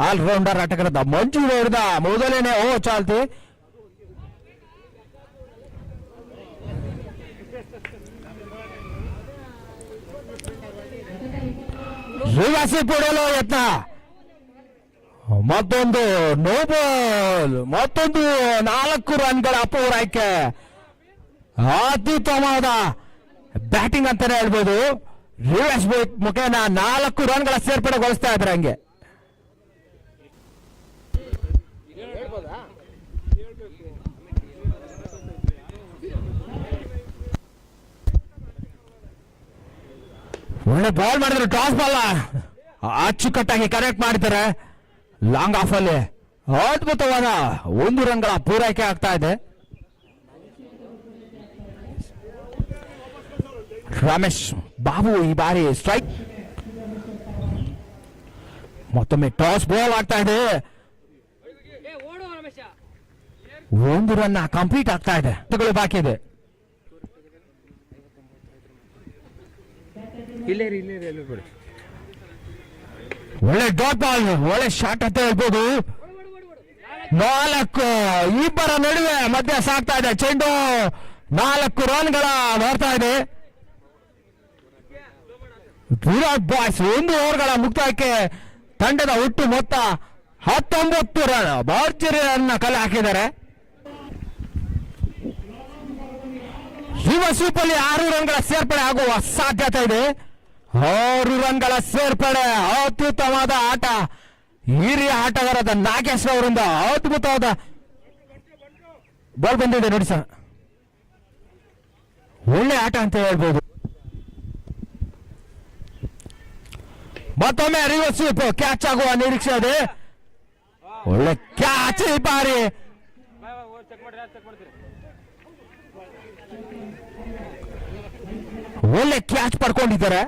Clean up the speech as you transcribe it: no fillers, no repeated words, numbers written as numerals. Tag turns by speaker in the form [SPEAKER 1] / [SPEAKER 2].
[SPEAKER 1] Allrounder ಆಟಗಾರದ ಮಂಜು ಹೊಡೆದ ಮೊದಲನೇ ಚಾಲ್ತಿ. ರಿವರ್ಸ್ ಕೊಡಲು ಯತ್ನ, ಮತ್ತೊಂದು ನೋ ಬಾಲ್, ಮತ್ತೊಂದು 4 ರನ್ಗಳ ಪೂರೈಕೆ. ಅತ್ಯುತ್ತಮವಾದ ಬ್ಯಾಟಿಂಗ್ ಅಂತಾನೆ ಹೇಳ್ಬೋದು. ರಿವರ್ಸ್ ಮುಖೇನ 4 ರನ್ಗಳ ಸೇರ್ಪಡೆಗೊಳಿಸ್ತಾ ಇದ್ದಾರೆ. ಹಂಗೆ ಒಳ್ಳೆ ಬಾಲ್ ಮಾಡಿದ್ರು, ಟಾಸ್ ಬಾಲ್ ಅಚ್ಚುಕಟ್ಟಾಗಿ ಕನೆಕ್ಟ್ ಮಾಡ್ತಾರೆ. ಲಾಂಗ್ ಆಫ್ ಅಲ್ಲಿ ಅದ್ಭುತವಾದ 1 ರನ್ಗಳ ಪೂರೈಕೆ ಆಗ್ತಾ ಇದೆ. ರಮೇಶ್ ಬಾಬು ಈ ಬಾರಿ ಸ್ಟ್ರೈಕ್. ಮತ್ತೊಮ್ಮೆ ಟಾಸ್ ಬಾಲ್ ಆಗ್ತಾ ಇದೆ. 1 ರನ್ ಕಂಪ್ಲೀಟ್ ಆಗ್ತಾ ಇದೆ. ಬಾಕಿ ಇದೆ. ಒಳ್ಳೆ ಡಾಟ್ ಬಾಲ್, ಒಳ್ಳೆ ಶಾಟ್ ಅಂತ ಹೇಳ್ಬೋದು. 4 ಇಬ್ಬರ ನಡುವೆ ಮಧ್ಯ ಸಾಗ್ತಾ ಇದೆ ಚೆಂಡು. 4 ರನ್ಗಳ ಬರ್ತಾ ಇದೆ. ವಿರಾಟ್ ಬಾಯ್ಸ್ 1 ಓವರ್ಗಳ ಮುಕ್ತಾಯಕ್ಕೆ ತಂಡದ ಒಟ್ಟು ಮೊತ್ತ 19 ರನ್, ಭರ್ಜರಿ ರನ್ ಕಲೆ ಹಾಕಿದ್ದಾರೆ. ರಿವರ್ಸ್ ಸ್ವೀಪ್ ಅಲ್ಲಿ 6 ರನ್ಗಳ ಸೇರ್ಪಡೆ ಆಗುವ ಸಾಧ್ಯತೆ ಇದೆ. 6 ರನ್ಗಳ ಸೇರ್ಪಡೆ. ಅತ್ಯುತ್ತಮವಾದ ಆಟ ಹಿರಿಯ ಆಟಗಾರದ ನಾಗೇಶ್ ಅವರಿಂದ. ಅದ್ಭುತವಾದ ಬಾಲ್ ಬಂದಿದೆ ನೋಡಿ ಸರ್, ಒಳ್ಳೆ ಆಟ ಅಂತ ಹೇಳ್ಬೋದು. ಮತ್ತೊಮ್ಮೆ ರಿವರ್ಸ್ ಸ್ವೀಪ್ ಕ್ಯಾಚ್ ಆಗುವ ನಿರೀಕ್ಷೆ ಇದೆ. ಒಳ್ಳೆ ಕ್ಯಾಚ್ ಈ ಬಾರಿ. ಒಳ್ಳೆ ಕ್ಯಾಚ್ ಪಡ್ಕೊಂಡಿದ್ದಾರೆ.